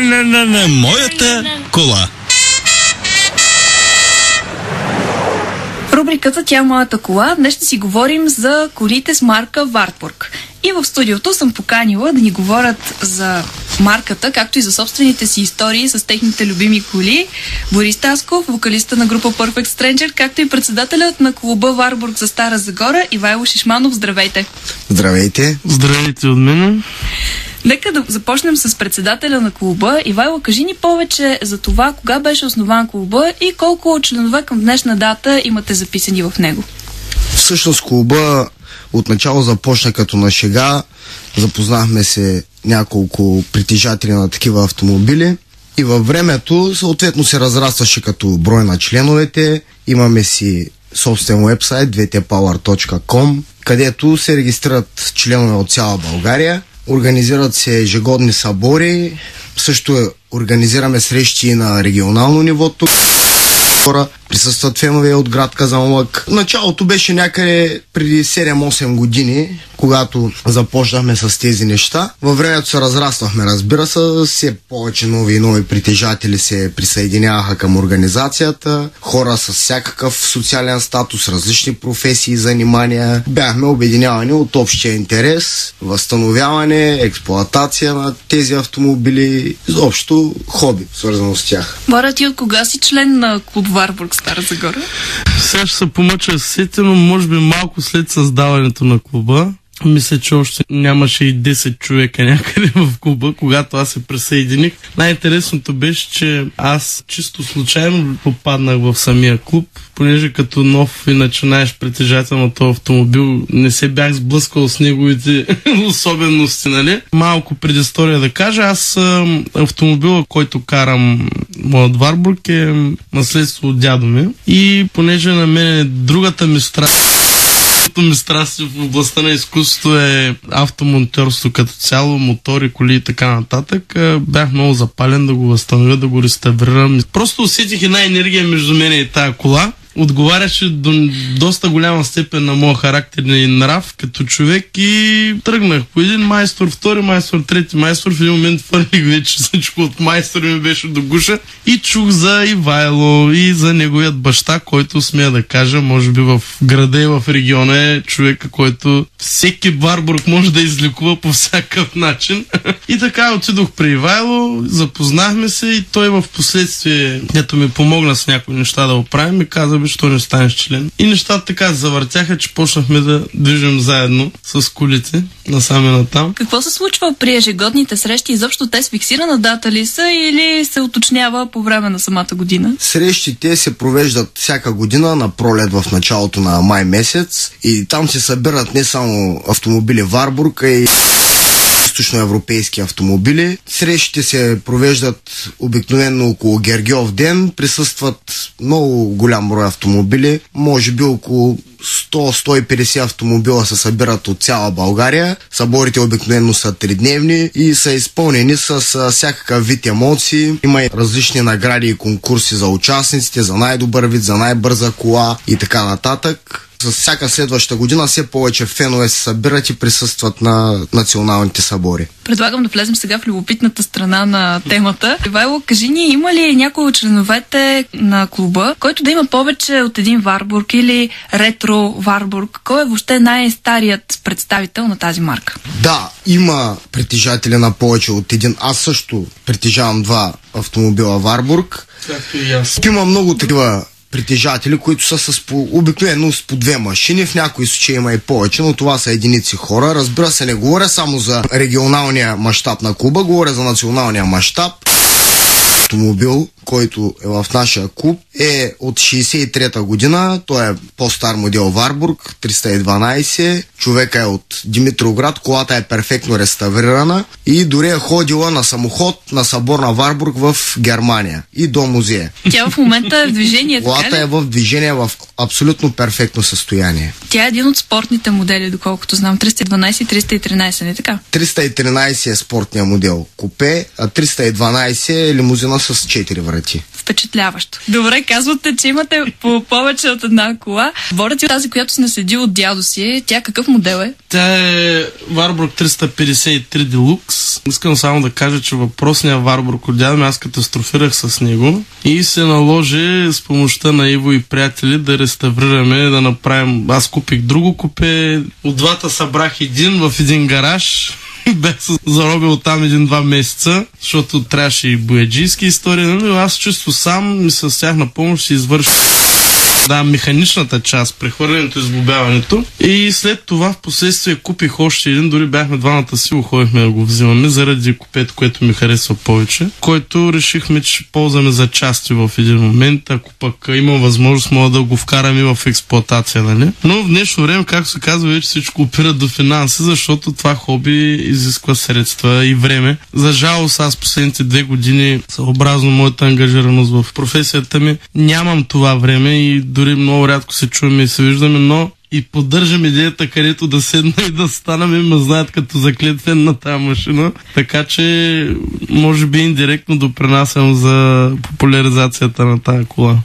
На моята кола. Рубриката "Тя моята кола". Днес ще си говорим за колите с марка Wartburg. И в студиото съм поканила да ни говорят за марката, както и за собствените си истории с техните любими коли Борис Тасков, вокалиста на група Perfect Stranger, както и председателят на клуба Wartburg за Стара Загора Ивайло Шишманов. Здравейте! Здравейте! Здравейте от мен! Нека да започнем с председателя на клуба. Ивайло, кажи ни повече за това, кога беше основан клуба и колко членове към днешна дата имате записани в него. Всъщност клуба отначало започна като на шега. Запознахме се няколко притежатели на такива автомобили и във времето съответно се разрастваше като брой на членовете. Имаме си собствен уебсайт wtpower.com, където се регистрират членове от цяла България. Организират се ежегодни събори, също организираме срещи на регионално ниво тук. Присъстват фенове от град Казанлък. Началото беше някъде преди 7-8 години, когато започнахме с тези неща. Във времето се разраствахме, разбира се, все повече нови и нови притежатели се присъединяваха към организацията. Хора с всякакъв социален статус, различни професии и занимания. Бяхме обединявани от общия интерес, възстановяване, експлоатация на тези автомобили, изобщо хоби, свързано с тях. Бора, ти от кога си член на клуб Wartburg Стара Загора? Сега ще се помъча сетено, може би малко след създаването на клуба. Мисля, че още нямаше и 10 човека някъде в клуба, когато аз се присъединих. Най-интересното беше, че аз чисто случайно попаднах в самия клуб, понеже като нов и начинаеш притежател на този автомобил, не се бях сблъскал с неговите особености, нали? Малко предистория да кажа, аз автомобила, който карам, моят Wartburg, е наследство от дядо ми и понеже на мен другата ми страст в областта на изкуството е автомонтьорство като цяло, мотори, коли и така нататък. Бях много запален да го възстановя, да го реставрирам. Просто усетих една енергия между мен и тая кола. Отговаряше до доста голяма степен на моя характер и нрав като човек и тръгнах по един майстор, втори майстор, трети майстор. В един момент фърлих вече всичко от майстора ми беше до гуша и чух за Ивайло и за неговият баща, който смея да кажа, може би в града и в региона е човека, който всеки Wartburg може да излекува по всякакъв начин. И така отидох при Ивайло, запознахме се и той в последствие, ето ми помогна с някои неща да оправим и каза, що не станеш член. И нещата така завъртяха, че почнахме да движим заедно с колите насаме натам. Какво се случва при ежегодните срещи? Изобщо те с фиксирана дата ли са или се уточнява по време на самата година? Срещите се провеждат всяка година на пролет в началото на май месец и там се събират не само автомобили Wartburg, а и източноевропейски автомобили. Срещите се провеждат обикновено около Гергьов ден. Присъстват много голям брой автомобили. Може би около 100-150 автомобила се събират от цяла България. Съборите обикновено са 3-дневни и са изпълнени с всякакъв вид емоции. Има и различни награди и конкурси за участниците, за най-добър вид, за най-бърза кола и така нататък. С всяка следваща година все повече фенове се събират и присъстват на националните събори. Предлагам да влезем сега в любопитната страна на темата. Ивайло, кажи ни, има ли някой от членовете на клуба, който да има повече от един Wartburg или ретро Wartburg? Кой е въобще най-старият представител на тази марка? Да, има притежатели на повече от един. Аз също притежавам 2 автомобила Wartburg. Както и аз. Има много такива притежатели, които са обикновено с по 2 машини, в някои случаи има и повече, но това са единици хора. Разбира се, не говоря само за регионалния мащаб на клуба, говоря за националния мащаб. Автомобил, който е в нашия клуб, е от 63-та година. Той е по-стар модел Wartburg 312. Човека е от Димитровград. Колата е перфектно реставрирана и дори е ходила на самоход на събор на Wartburg в Германия и до музея. Тя в момента е в движение, така ли? Колата е в движение в абсолютно перфектно състояние. Тя е един от спортните модели, доколкото знам. 312 и 313, не така? 313 е спортния модел купе, а 312 е лимузина с 4 врати. Впечатляващо. Добре, казвате, че имате по повече от една кола. Борят и тази, която си наследил от дядо си, тя какъв модел е? Тя е Warburg 353 Deluxe. Искам само да кажа, че въпросният Warburg от дядо ми, аз катастрофирах с него и се наложи с помощта на Иво и приятели да реставрираме, да направим. Аз купих друго купе, от двата събрах един в един гараж. Бях заробил там 1-2 месеца, защото трябваше и бояджийски истории, но аз чисто сам и с тях на помощ си извърших механичната част, прехвърлянето и сглобяването. И след това в последствие купих още един, дори бяхме двамата си ходихме да го взимаме заради купето, което ми харесва повече, който решихме, че ползваме за части в един момент, ако пък има възможност, мога да го вкараме в експлоатация, нали? Но в днешно време, както се казва, вече всичко опира до финанси, защото това хоби изисква средства и време. За жалост, аз последните 2 години, съобразно моята ангажираност в професията ми, нямам това време и дори много рядко се чуваме и се виждаме, но и поддържам идеята, където да седна и да стана, ме знаят като заклетен на тази машина. Така че, може би индиректно допринасям за популяризацията на тази кола.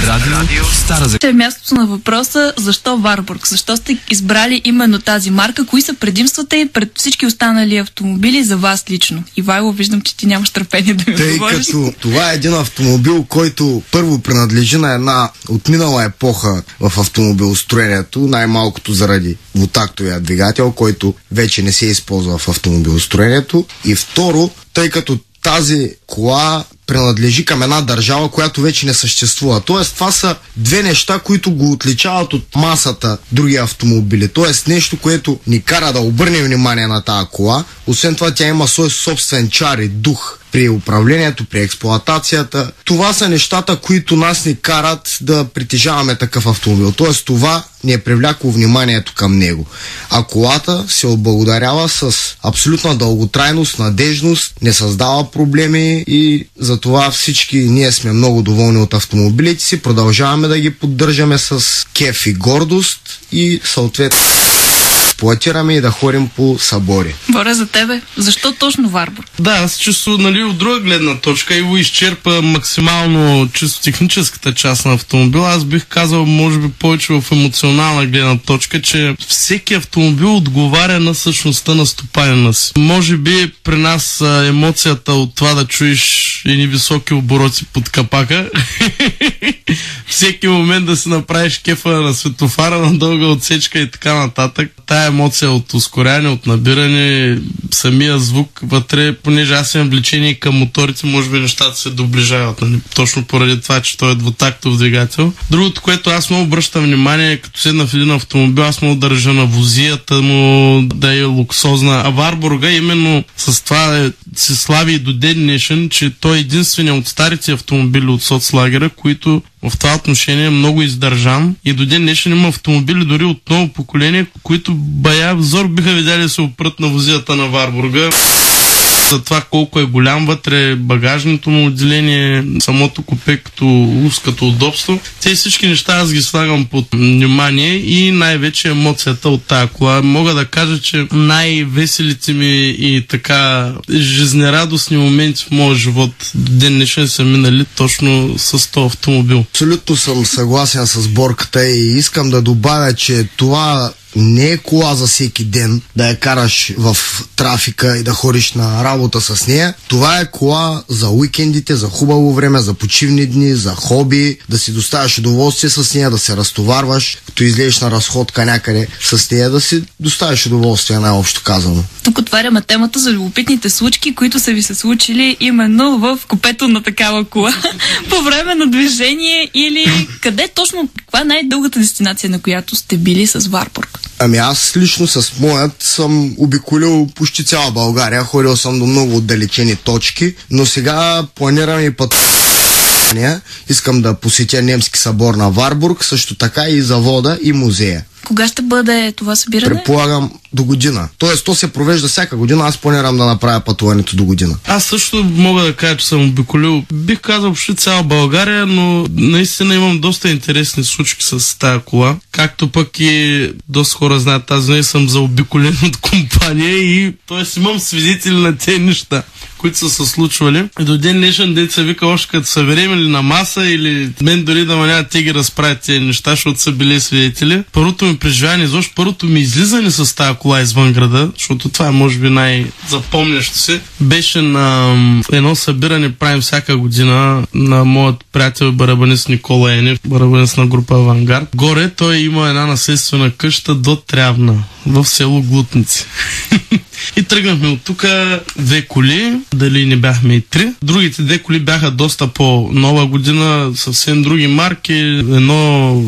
Радио Стара Загора. Ще е мястото на въпроса, защо Warburg? Защо сте избрали именно тази марка? Кои са предимствата и пред всички останали автомобили за вас лично? Ивайло, виждам, че ти нямаш търпение да ми отговориш. Тъй като това е един автомобил, който първо принадлежи на една отминала епоха в автомобилостроението, най-малкото заради двутактовия двигател, който вече не се използва в автомобилостроението. И второ, тъй като тази кола принадлежи към една държава, която вече не съществува. Тоест, това са две неща, които го отличават от масата други автомобили. Тоест, нещо, което ни кара да обърнем внимание на тази кола. Освен това, тя има свой собствен чар и дух при управлението, при експлоатацията. Това са нещата, които нас ни карат да притежаваме такъв автомобил. Тоест, това ни е привлякло вниманието към него. А колата се отблагодарява с абсолютна дълготрайност, надежност, не създава проблеми и затова всички ние сме много доволни от автомобилите си, продължаваме да ги поддържаме с кеф и гордост и съответно експлоатираме и да ходим по събори. Боря за тебе. Защо точно Warburg? Да, аз чисто, от друга гледна точка и го изчерпа максимално чисто техническата част на автомобила. Аз бих казал, може би повече в емоционална гледна точка, че всеки автомобил отговаря на същността на стопанина си. Може би при нас емоцията от това да чуеш едни високи обороти под капака, всеки момент да си направиш кефа на светофара, на дълга отсечка и така нататък. Тая емоция от ускоряне, от набиране, самия звук вътре, понеже аз имам влечение към моторите, може би нещата се доближават, нали? Точно поради това, че той е двутактов двигател. Другото, което аз много обръщам внимание, като седна в един автомобил, аз много държа на возията му, да е луксозна. А Warburg именно с това се слави и до ден днешен, че той е единственият от старите автомобили от соцлагера, които в това отношение е много издържан и до ден днешен има автомобили дори от ново поколение, които бая взор биха видяли да се опрат на возията на Warburg. За това колко е голям вътре, багажното му отделение, самото купе като лукс, като удобство. Тези всички неща аз ги слагам под внимание и най-вече емоцията от тази кола. Мога да кажа, че най-веселите ми и така жизнерадостни моменти в моя живот до ден днешен са минали точно с този автомобил. Абсолютно съм съгласен с Борката и искам да добавя, че това не е кола за всеки ден да я караш в трафика и да ходиш на работа с нея. Това е кола за уикендите, за хубаво време, за почивни дни, за хоби, да си доставяш удоволствие с нея, да се разтоварваш, като излезеш на разходка някъде с нея, да си доставяш удоволствие, най-общо казано. Тук отваряме темата за любопитните случки, които са ви се случили именно в купето на такава кола по време на движение или къде точно, каква е най-дългата дестинация, на която сте били с Warburg? Ами аз лично с моят съм обиколил почти цяла България, ходил съм до много отдалечени точки, но сега планирам и път. Искам да посетя немски събор на Warburg, също така и завода и музея. Кога ще бъде това събиране? Предполагам до година. Тоест, то се провежда всяка година. Аз планирам да направя пътуването до година. Аз също мога да кажа, че съм обиколил, бих казал, почти цяла България, но наистина имам доста интересни случки с тази кола. Както пък и доста хора знаят, аз не съм заобиколен от компания и т.е. имам свидетели на тези неща, които са се случвали. И до ден днешен дет се вика, още като съберем или на маса, или мен дори да няма те ги разправят тези неща, защото са били свидетели. Първото ми преживяване, изобщо първото ми излизане с тази кола извън града, защото това е може би най-запомнящо се, беше на едно събиране, правим всяка година, на моят приятел барабанист Никола Енев, барабанист на група Авангард. Горе той има една наследствена къща до Трявна, в село Глутници. И тръгнахме от тук 2 коли, дали не бяхме и 3. Другите 2 коли бяха доста по-нова година, съвсем други марки. Едно...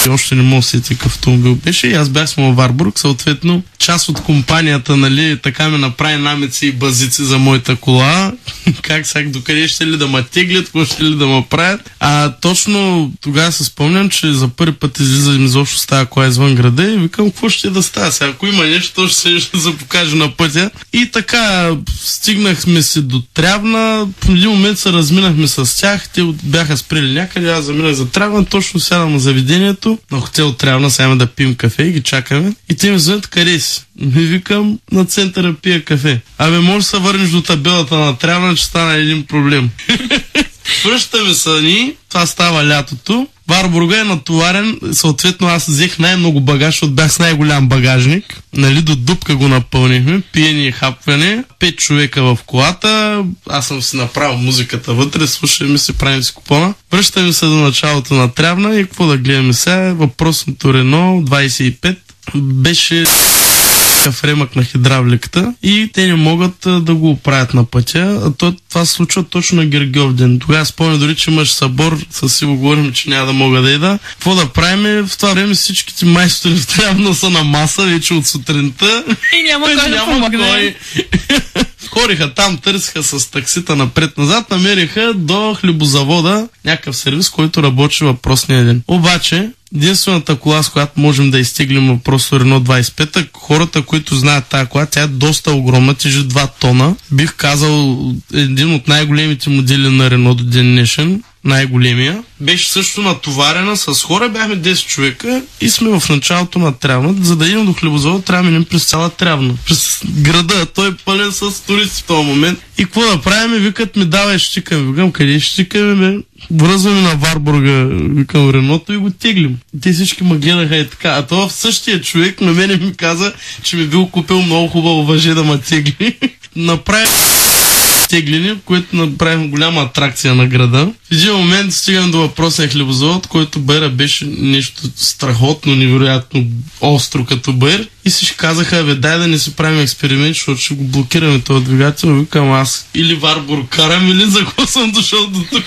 Още не мога да сетя какъв автомобил беше и аз бях с Варбург, съответно част от компанията, нали, така ме направи намеци и базици за моята кола, как сега докъде ще ли да ме теглят, какво ще ли да ме правят. А точно тогава се спомням, че за първи път излизам изобщо с тази кола извън града и викам, какво ще да става сега, ако има нещо, то ще се покаже на пътя. И така стигнахме се до Трявна, в един момент се разминахме с тях, те бяха спрели някъде, аз заминах за Трявна, точно сядам на заведението, на хотел Трявна, сега да пием кафе и ги чакаме. И те ми звънят, къде си? Ми викам, на центъра пия кафе. Абе, може да се върнеш до табелата на Трявна, че стана един проблем. Връщаме се ни, това става лятото. Варбурга е натоварен, съответно аз взех най-много багаж, защото бях с най-голям багажник. Нали, до дупка го напълнихме, пиене и хапване, 5 човека в колата, аз съм си направил музиката вътре, слушаме си, правим си купона. Връщаме се до началото на Трявна и какво да гледаме сега? Въпросното Рено 25 беше в ремък на хидравликата и те не могат да го оправят на пътя. Това се случва точно на Гергьов ден. Тогава спомня дори, че имаш събор, със си го говорим, че няма да мога да ида. Какво да правим? В това време всичките майстори в Трявна са на маса вече от сутринта. И няма кой да помогне. Хориха там, търсиха с таксита напред-назад, намериха до хлебозавода някакъв сервис, който работи въпросния ден. Обаче, единствената кола, с която можем да изтеглим въпроса Рено 25, хората, които знаят тази кола, тя е доста огромна, тежи 2 тона. Бих казал, един от най-големите модели на Рено до ден днешен, най-големия. Беше също натоварена с хора, бяхме 10 човека и сме в началото на Трявна. За да идем до хлебозавод, трябва да минем през цяла Трявна. През града, той е пълен с туристи в този момент. И какво да правим? Викат ми, давай, щикаме. Викам, къде щикаме, бе? Връзваме на Варбурга, викам, Реното и го теглим. Те всички ме гледаха и така. А това в същия човек на мене ми каза, че ми бил купил много хубаво въже да ме тегли. Направи теглини, което направим голяма атракция на града. В един момент стигам до въпросния хлебозавод, който бера беше нещо страхотно, невероятно остро като бер. И всички казаха, бе, дай да не си правим експеримент, защото ще го блокираме този двигател. Викам, аз или Варбург карам, или за какво съм дошъл до тук.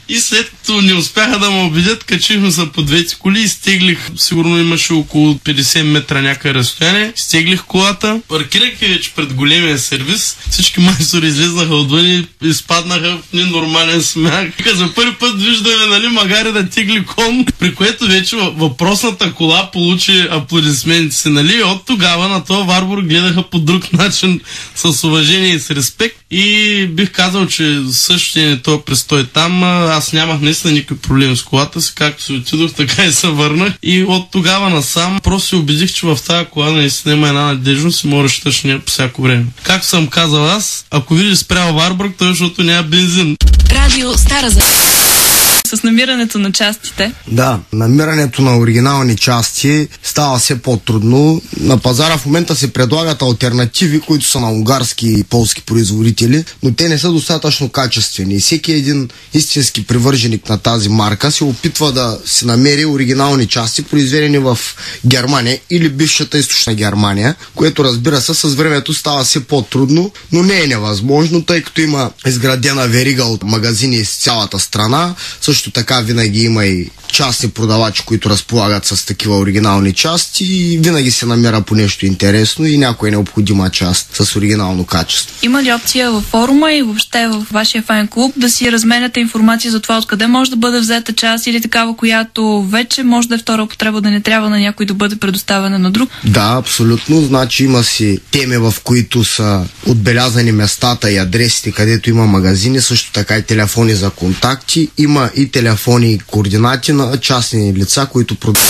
И след като не успяха да ме убедят, качихме се по 2 коли и стеглих, сигурно имаше около 50 метра някъде разстояние, стеглих колата, паркирайки вече пред големия сервис, всички майстори излезнаха отвън и изпаднаха в ненормален смях. За първи път виждаме, нали, магари да тегли кон, при което вече въпросната кола получи аплодисменти си, нали, от тогава на това Варбург гледаха по друг начин, с уважение и с респект и бих казал, че същия не този престой там, аз нямах наистина никакви проблеми с колата си, както се отидох, така и се върнах. И от тогава насам просто се убедих, че в тази кола наистина има една надежност и мога да щеш нея по всяко време. Както съм казал аз, ако видиш спрял Варбург, той защото няма бензин. Радио Стара Загора. С намирането на частите. Да, намирането на оригинални части става все по-трудно. На пазара в момента се предлагат алтернативи, които са на унгарски и полски производители, но те не са достатъчно качествени. И всеки един истински привърженик на тази марка се опитва да си намери оригинални части, произведени в Германия или бившата източна Германия, което, разбира се, с времето става все по-трудно, но не е невъзможно, тъй като има изградена верига от магазини из цялата страна. Също така винаги има и частни продавачи, които разполагат с такива оригинални части и винаги се намира по нещо интересно и някоя необходима част с оригинално качество. Има ли опция във форума и въобще в вашия фен клуб да си разменяте информация за това откъде може да бъде взета част или такава, която вече може да е втора употреба, да не трябва на някой да бъде предоставена на друг? Да, абсолютно. Значи има си теми, в които са отбелязани местата и адресите, където има магазини, също така и телефони за контакти. Има и телефони и координати на частни лица, които продават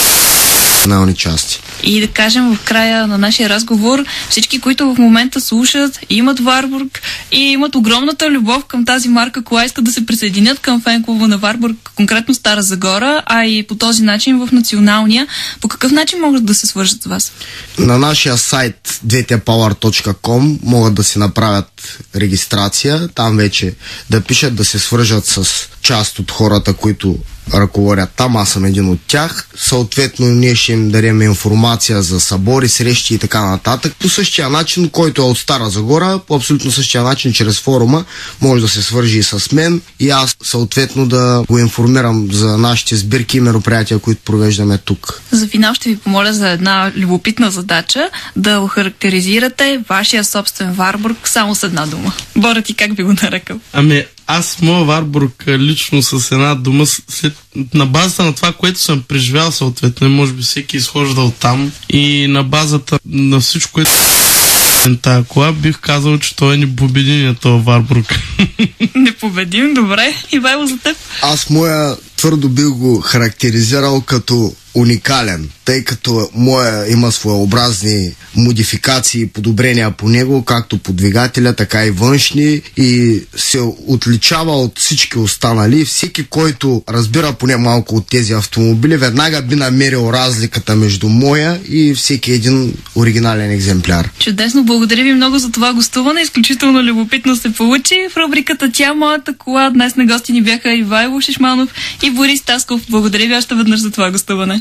оригинални части. И да кажем в края на нашия разговор, всички, които в момента слушат, имат Warburg и имат огромната любов към тази марка кола, искат да се присъединят към фен-клуба на Warburg, конкретно Стара Загора, а и по този начин в националния. По какъв начин могат да се свържат с вас? На нашия сайт dtpower.com могат да си направят регистрация, там вече да пишат, да се свържат с част от хората, които ръководят там, аз съм един от тях. Съответно, ние ще им дадем информация за събори, срещи и така нататък. По същия начин, който е от Стара Загора, по абсолютно същия начин, чрез форума, може да се свържи и с мен и аз съответно да го информирам за нашите сбирки и мероприятия, които провеждаме тук. За финал ще ви помоля за една любопитна задача да охарактеризирате вашия собствен Warburg само с една дума. Боря, ти как би го нарекал? Аз моя Warburg лично с една дума, на базата на това, което съм преживял съответно, може би всеки изхождал там и на базата на всичко, което тая кола, бих казал, че той е непобедим, този Warburg. Непобедим, добре. Ивайло, за теб? Аз моя твърдо бих го характеризирал като уникален, тъй като моя има своеобразни модификации и подобрения по него, както по двигателя, така и външни, и се отличава от всички останали. Всеки, който разбира поне малко от тези автомобили, веднага би намерил разликата между моя и всеки един оригинален екземпляр. Чудесно, благодаря ви много за това гостуване. Изключително любопитно се получи. В рубриката "Тя, моята кола" днес на гости ни бяха Ивайло Шишманов и Борис Тасков. Благодаря ви още веднъж за това гостуване.